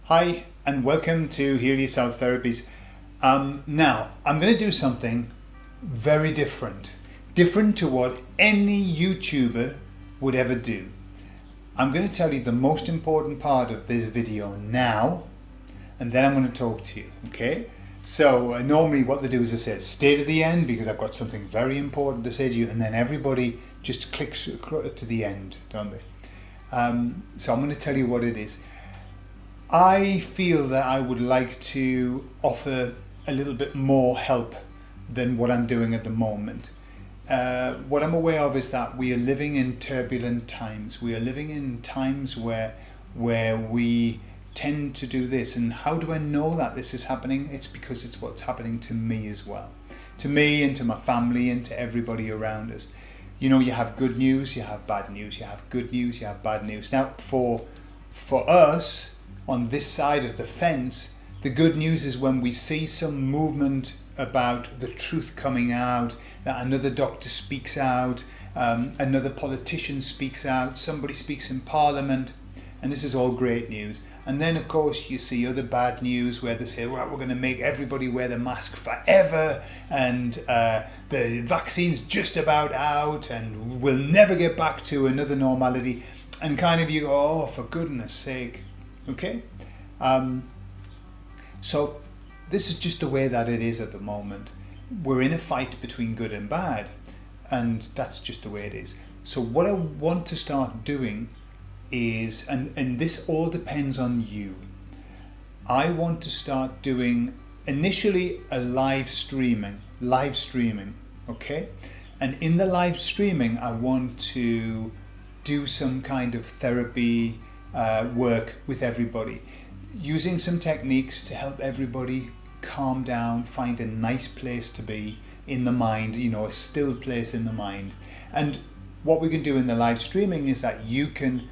Hi, and welcome to HealYourself Therapies. Now, I'm going to do something very different to what any YouTuber would ever do. I'm going to tell you the most important part of this video now, and then I'm going to talk to you, okay? So normally what they do is they say, stay to the end because I've got something very important to say to you, and then everybody just clicks to the end, don't they? So I'm going to tell you what it is. I feel that I would like to offer a little bit more help than what I'm doing at the moment. What I'm aware of is that we are living in turbulent times. We are living in times where we tend to do this. And how do I know that this is happening? It's because it's what's happening to me as well. To me and to my family and to everybody around us. You know, you have good news, you have bad news, you have good news, you have bad news. Now, for us, on this side of the fence, the good news is when we see some movement about the truth coming out, that another doctor speaks out, another politician speaks out, somebody speaks in Parliament, and this is all great news. And then, of course, you see other bad news where they say, well, we're going to make everybody wear the mask forever, and the vaccine's just about out, and we'll never get back to another normality. And kind of you go, oh, for goodness sake. Okay, so this is just the way that it is at the moment. We're in a fight between good and bad, and that's just the way it is. So what I want to start doing is, and this all depends on you, I want to start doing initially a live streaming, okay? And in the live streaming, I want to do some kind of therapy work with everybody, using some techniques to help everybody calm down, find a nice place to be in the mind, you know, a still place in the mind. And what we can do in the live streaming is that you can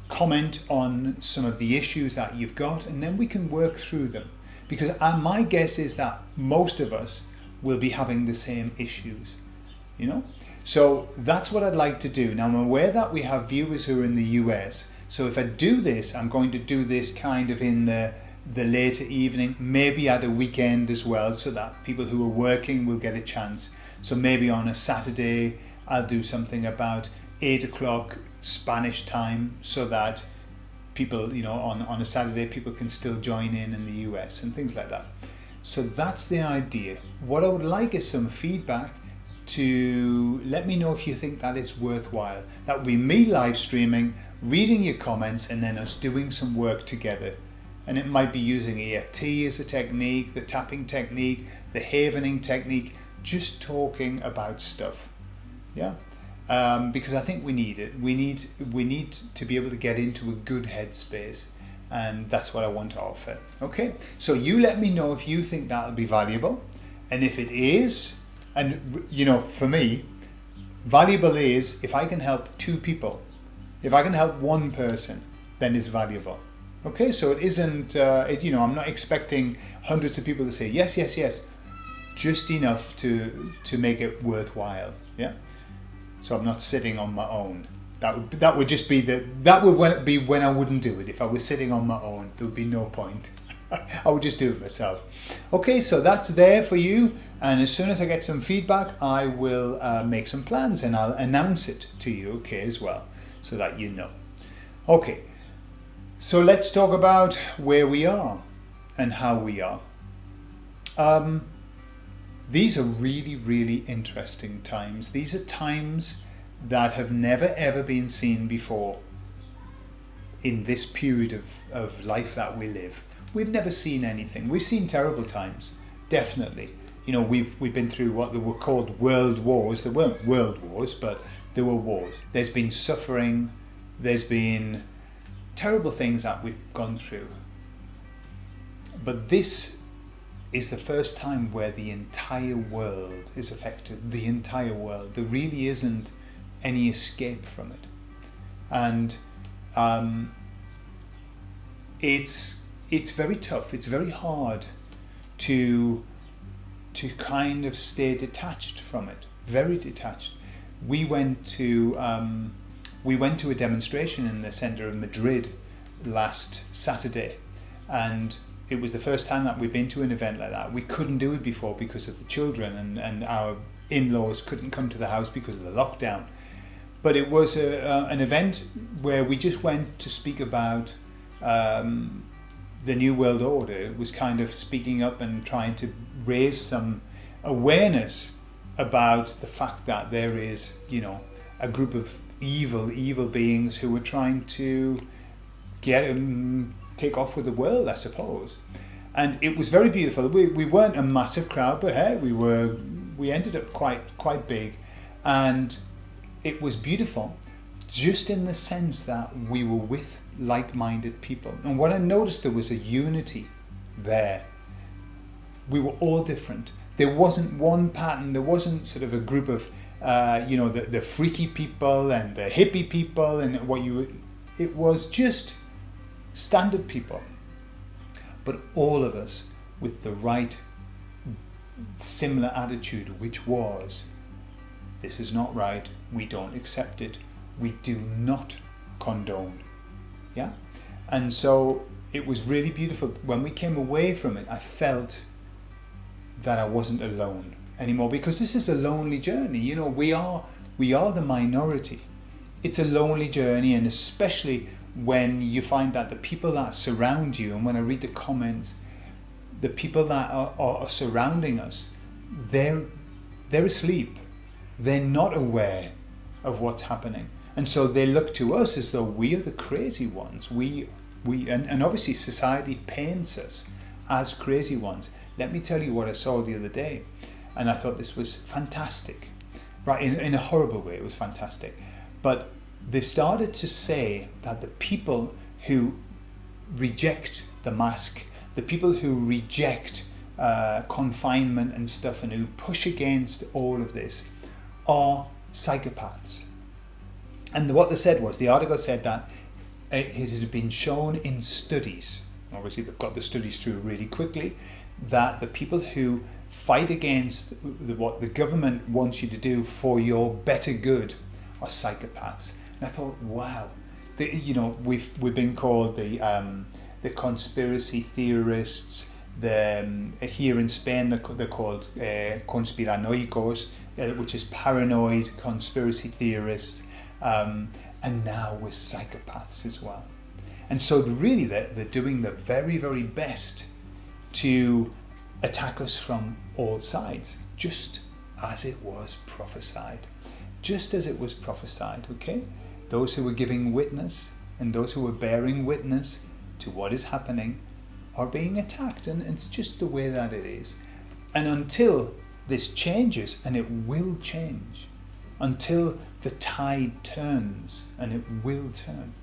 comment on some of the issues that you've got, and then we can work through them, because my guess is that most of us will be having the same issues, you know. So that's what I'd like to do. Now, I'm aware that we have viewers who are in the US. So if I do this, I'm going to do this kind of in the later evening, maybe at a weekend as well, so that people who are working will get a chance. So maybe on a Saturday, I'll do something about 8 o'clock Spanish time, so that people, you know, on a Saturday, people can still join in the US and things like that. So that's the idea. What I would like is some feedback to let me know if you think that it's worthwhile. That would be me live streaming, reading your comments, and then us doing some work together. And it might be using EFT as a technique, the tapping technique, the havening technique, just talking about stuff. Yeah, because I think we need it. We need to be able to get into a good headspace, and that's what I want to offer. Okay, so you let me know if you think that'll be valuable, and if it is. And, you know, for me, valuable is if I can help 2 people. If I can help 1 person, then it's valuable. Okay, so it isn't, you know, I'm not expecting hundreds of people to say, yes, yes, yes. Just enough to make it worthwhile, yeah? So I'm not sitting on my own. That would just be that would be when I wouldn't do it. If I was sitting on my own, there would be no point. I would just do it myself. Okay, so that's there for you, and as soon as I get some feedback, I will make some plans and I'll announce it to you, okay, as well, so that you know. Okay, so let's talk about where we are and how we are. These are really, really interesting times. These are times that have never ever been seen before in this period of life that we live. We've never seen anything. We've seen terrible times, definitely. You know, we've been through what they were called world wars. There weren't world wars, but there were wars. There's been suffering. There's been terrible things that we've gone through. But this is the first time where the entire world is affected. The entire world. There really isn't any escape from it. And it's very tough. It's very hard to kind of stay detached from it. Very detached. We went to a demonstration in the centre of Madrid last Saturday, And it was the first time that we'd been to an event like that. We couldn't do it before because of the children, and our in-laws couldn't come to the house because of the lockdown. But it was an event where we just went to speak about the New World Order. It was kind of speaking up and trying to raise some awareness about the fact that there is, a group of evil beings who were trying to take off with the world, I suppose. And it was very beautiful. We weren't a massive crowd, but hey, we ended up quite big, and it was beautiful, just in the sense that we were with like-minded people. And what I noticed, there was a unity there. We were all different. There wasn't one pattern. There wasn't sort of a group of, the freaky people and the hippie people and it was just standard people. But all of us with the right similar attitude, which was, this is not right, we don't accept it, we do not condone. Yeah? And so it was really beautiful. When we came away from it, I felt that I wasn't alone anymore, because this is a lonely journey. We are the minority. It's a lonely journey, and especially when you find that the people that surround you, and when I read the comments, the people that are surrounding us, they're asleep. They're not aware of what's happening. And so they look to us as though we are the crazy ones. And obviously society paints us as crazy ones. Let me tell you what I saw the other day, and I thought this was fantastic. Right, in a horrible way, it was fantastic. But they've started to say that the people who reject the mask, the people who reject confinement and stuff, and who push against all of this, are psychopaths. And what they said was, the article said that it had been shown in studies, obviously they've got the studies through really quickly, that the people who fight against what the government wants you to do for your better good are psychopaths. And I thought, wow, we've been called the conspiracy theorists. Here in Spain they're called conspiranoicos, which is paranoid conspiracy theorists, and now we're psychopaths as well. And so they're doing the very, very best to attack us from all sides, just as it was prophesied. Just as it was prophesied, okay? Those who were giving witness and those who were bearing witness to what is happening are being attacked, and it's just the way that it is. And until this changes, and it will change, until the tide turns, and it will turn,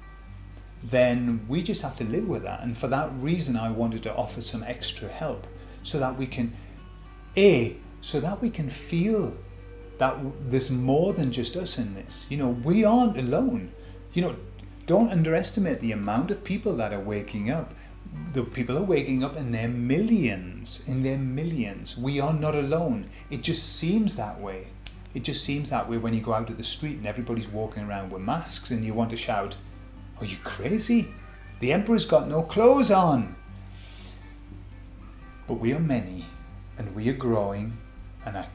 then we just have to live with that. And for that reason, I wanted to offer some extra help, so that we can feel that there's more than just us in this. We aren't alone. Don't underestimate the amount of people that are waking up. The people are waking up in their millions. We are not alone. It just seems that way. It just seems that way when you go out to the street and everybody's walking around with masks and you want to shout, "Are you crazy? The emperor's got no clothes on." But we are many, and we are growing, and I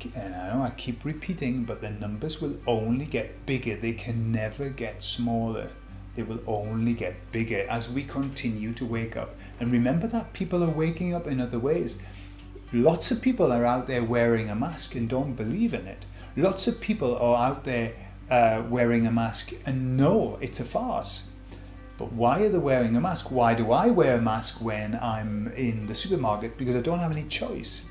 know I keep repeating, but the numbers will only get bigger. They can never get smaller. They will only get bigger as we continue to wake up. And remember that people are waking up in other ways. Lots of people are out there wearing a mask and don't believe in it. Lots of people are out there wearing a mask and know it's a farce. But why are they wearing a mask? Why do I wear a mask when I'm in the supermarket? Because I don't have any choice.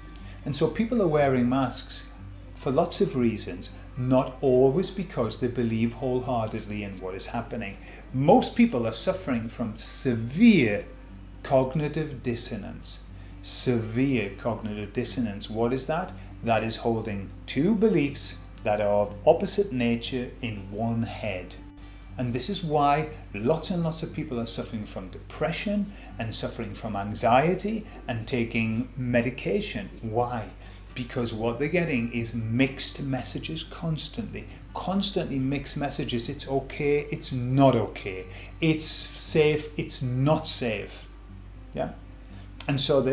And so people are wearing masks for lots of reasons, not always because they believe wholeheartedly in what is happening. Most people are suffering from severe cognitive dissonance. Severe cognitive dissonance. What is that? That is holding two beliefs that are of opposite nature in one head. And this is why lots and lots of people are suffering from depression and suffering from anxiety and taking medication. Why? Because what they're getting is mixed messages constantly mixed messages. It's okay, it's not okay. It's safe, it's not safe. Yeah? And so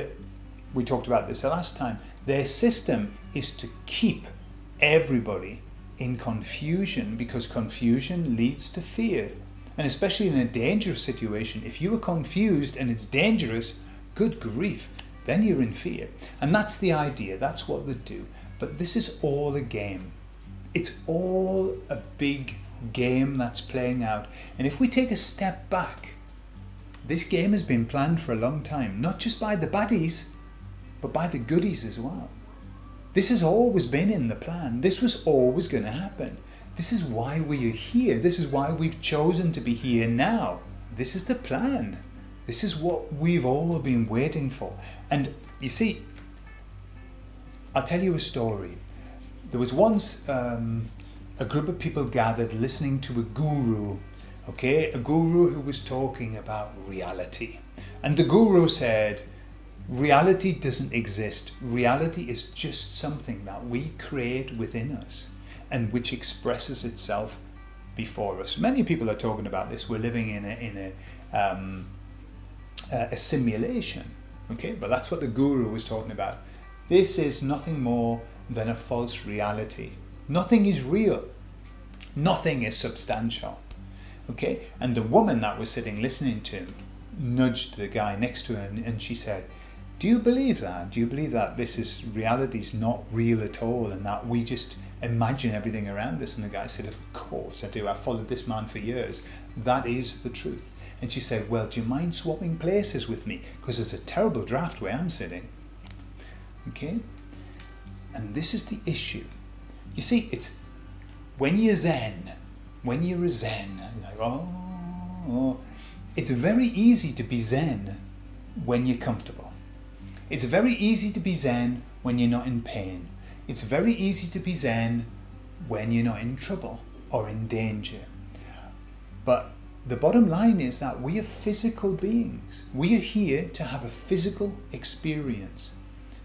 we talked about this the last time. Their system is to keep everybody in confusion, because confusion leads to fear. And especially in a dangerous situation, if you are confused and it's dangerous, good grief, then you're in fear. And that's the idea, that's what they do. But this is all a game. It's all a big game that's playing out. And if we take a step back, this game has been planned for a long time, not just by the baddies, but by the goodies as well. This has always been in the plan. This was always going to happen. This is why we are here. This is why we've chosen to be here now. This is the plan. This is what we've all been waiting for. And you see, I'll tell you a story. There was once a group of people gathered listening to a guru, a guru who was talking about reality. And the guru said, reality doesn't exist. Reality is just something that we create within us and which expresses itself before us. Many people are talking about this. We're living in a simulation, but that's what the guru was talking about. This is nothing more than a false reality. Nothing is real. Nothing is substantial. And the woman that was sitting listening to him nudged the guy next to her and she said, do you believe that? Do you believe that reality is not real at all and that we just imagine everything around us? And the guy said, of course I do. I've followed this man for years. That is the truth. And she said, well, do you mind swapping places with me? Because there's a terrible draft where I'm sitting. And this is the issue. You see, it's when you're zen, when you're a zen, like, it's very easy to be zen when you're comfortable. It's very easy to be zen when you're not in pain. It's very easy to be zen when you're not in trouble or in danger. But the bottom line is that we are physical beings. We are here to have a physical experience.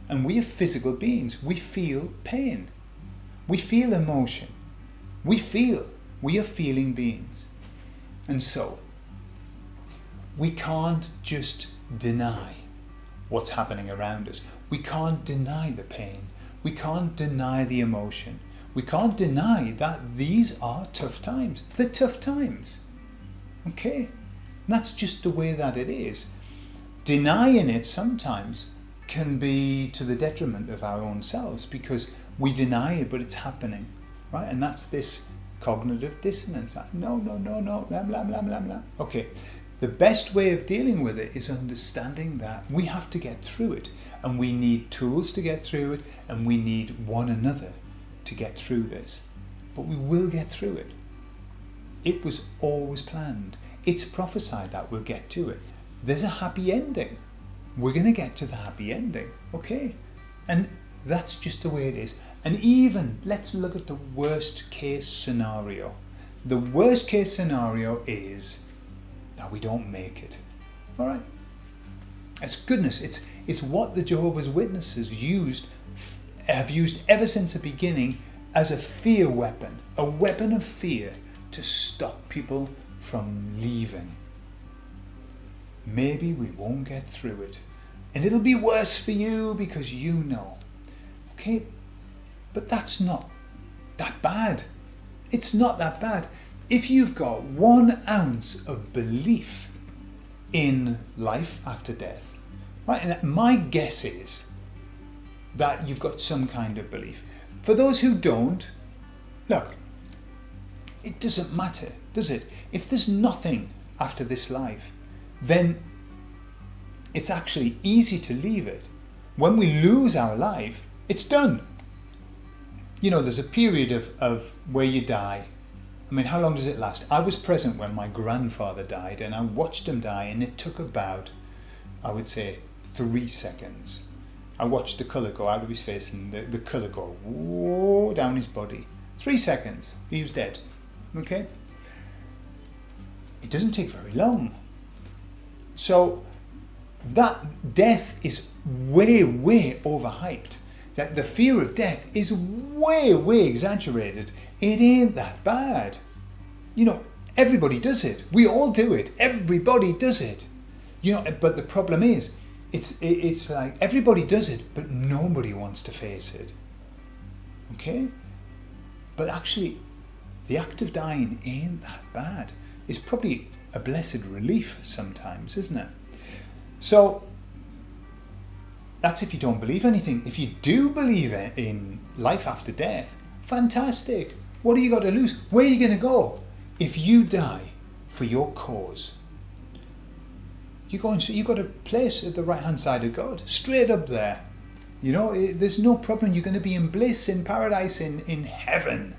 And we are physical beings. We feel pain. We feel emotion. We are feeling beings. And so, we can't just deny what's happening around us. We can't deny the pain. We can't deny the emotion. We can't deny that these are tough times. They're tough times. And that's just the way that it is. Denying it sometimes can be to the detriment of our own selves because we deny it, but it's happening, right? And that's this cognitive dissonance. No, blah, blah, blah, blah, blah. The best way of dealing with it is understanding that we have to get through it, and we need tools to get through it, and we need one another to get through this. But we will get through it. It was always planned. It's prophesied that we'll get to it. There's a happy ending. We're going to get to the happy ending, And that's just the way it is. And even, let's look at the worst case scenario. The worst case scenario is that we don't make it. All right? It's goodness. It's what the Jehovah's Witnesses have used ever since the beginning as a fear weapon, a weapon of fear to stop people from leaving. Maybe we won't get through it. And it'll be worse for you because you know. But that's not that bad. It's not that bad. If you've got 1 ounce of belief in life after death, right? And my guess is that you've got some kind of belief. For those who don't, look, it doesn't matter, does it? If there's nothing after this life, then it's actually easy to leave it. When we lose our life, it's done. There's a period of where you die. How long does it last? I was present when my grandfather died and I watched him die, and it took about, I would say, 3 seconds. I watched the colour go out of his face and the colour go whoa, down his body. 3 seconds, he was dead. It doesn't take very long. So that death is way, way overhyped. That the fear of death is way, way exaggerated. It ain't that bad. Everybody does it. We all do it. Everybody does it. But the problem is, It's like everybody does it, but nobody wants to face it. Okay? But actually, the act of dying ain't that bad. It's probably a blessed relief sometimes, isn't it? So, that's if you don't believe anything. If you do believe in life after death, fantastic. What have you got to lose? Where are you going to go? If you die for your cause, you've got a place at the right-hand side of God, straight up there. You know, there's no problem. You're going to be in bliss, in paradise, in heaven.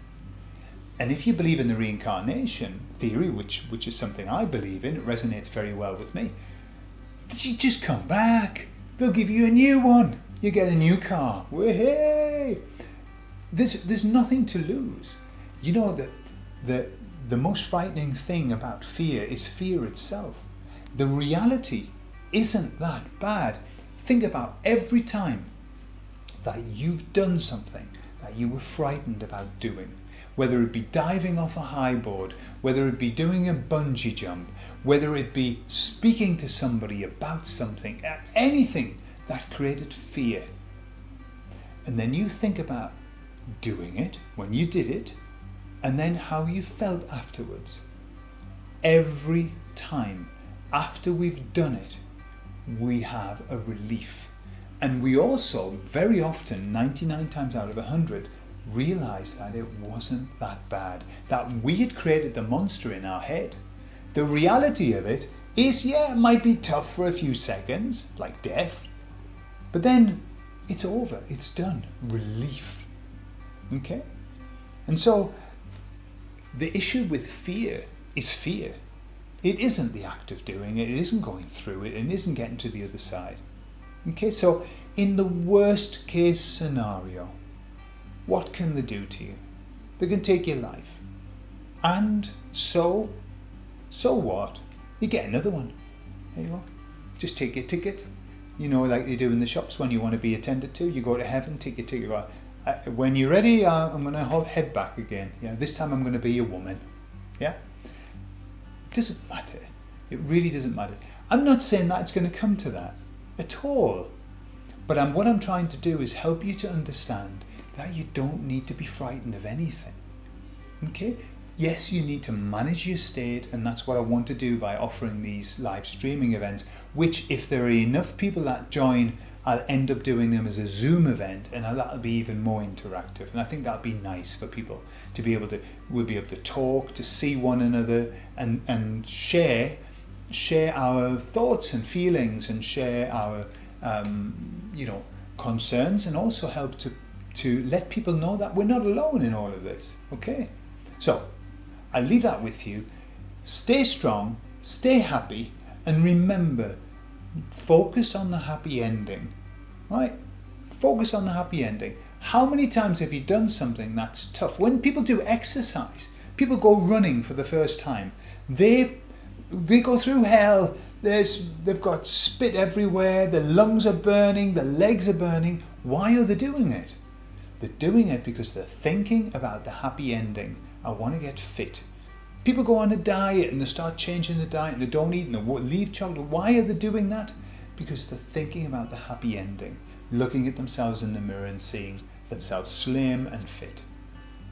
And if you believe in the reincarnation theory, which is something I believe in, it resonates very well with me, you just come back. They'll give you a new one. You get a new car. Hey! There's nothing to lose. You know that the most frightening thing about fear is fear itself. The reality isn't that bad. Think about every time that you've done something that you were frightened about doing. Whether it be diving off a high board, whether it be doing a bungee jump, whether it be speaking to somebody about something, anything that created fear. And then you think about doing it, when you did it, and then how you felt afterwards. Every time after we've done it, we have a relief. And we also, very often, 99 times out of 100, realize that it wasn't that bad, that we had created the monster in our head. The reality of it is, yeah, it might be tough for a few seconds, like death, but then it's over, it's done. Relief. Okay? And so, the issue with fear is fear. It isn't the act of doing it, it isn't going through it, and it isn't getting to the other side. Okay, so in the worst case scenario, what can they do to you? They can take your life. And so what? You get another one. There you are. Just take your ticket. You know, like they do in the shops when you want to be attended to. You go to heaven, take your ticket. Go, when you're ready, I'm going to head back again. Yeah, this time I'm going to be a woman. Yeah? It doesn't matter. It really doesn't matter. I'm not saying that it's going to come to that at all. But what I'm trying to do is help you to understand that you don't need to be frightened of anything. Okay? Yes, you need to manage your state, and that's what I want to do by offering these live streaming events, which if there are enough people that join, I'll end up doing them as a Zoom event, and that'll be even more interactive. And I think that'll be nice for people to be able to, we'll be able to talk, to see one another, and share our thoughts and feelings, and share our concerns, and also help to let people know that we're not alone in all of this. Okay? So, I'll leave that with you. Stay strong, stay happy, and remember, focus on the happy ending. Right? Focus on the happy ending. How many times have you done something that's tough? When people do exercise, people go running for the first time, they go through hell. They've got spit everywhere, the lungs are burning, the legs are burning. Why are they doing it? They're doing it because they're thinking about the happy ending. I want to get fit. People go on a diet and they start changing the diet and they don't eat and they leave chocolate. Why are they doing that? Because they're thinking about the happy ending, looking at themselves in the mirror and seeing themselves slim and fit.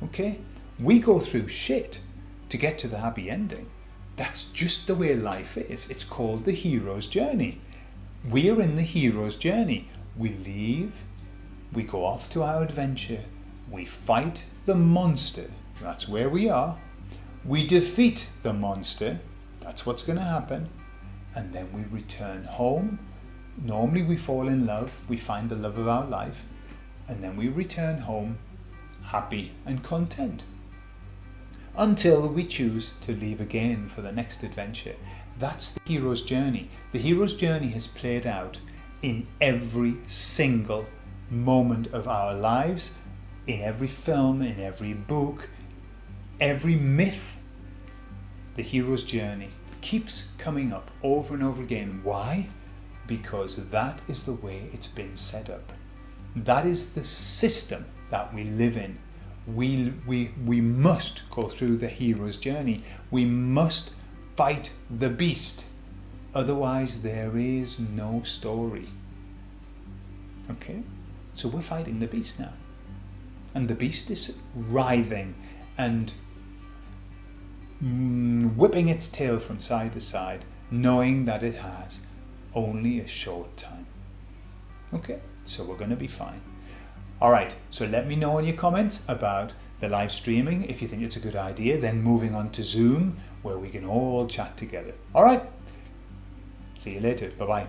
Okay? We go through shit to get to the happy ending. That's just the way life is. It's called the hero's journey. We're in the hero's journey. We leave, we go off to our adventure, we fight the monster. That's where we are. We defeat the monster. That's what's going to happen. And then we return home. Normally we fall in love. We find the love of our life. And then we return home happy and content. Until we choose to leave again for the next adventure. That's the hero's journey. The hero's journey has played out in every single moment of our lives, in every film, in every book, every myth. The hero's journey keeps coming up over and over again. Why? Because that is the way it's been set up. That is the system that we live in. We must go through the hero's journey. We must fight the beast. Otherwise, there is no story. Okay? So we're fighting the beast now. And the beast is writhing and whipping its tail from side to side, knowing that it has only a short time. Okay? So we're going to be fine. Alright, so let me know in your comments about the live streaming. If you think it's a good idea, then moving on to Zoom, where we can all chat together. Alright? See you later. Bye-bye.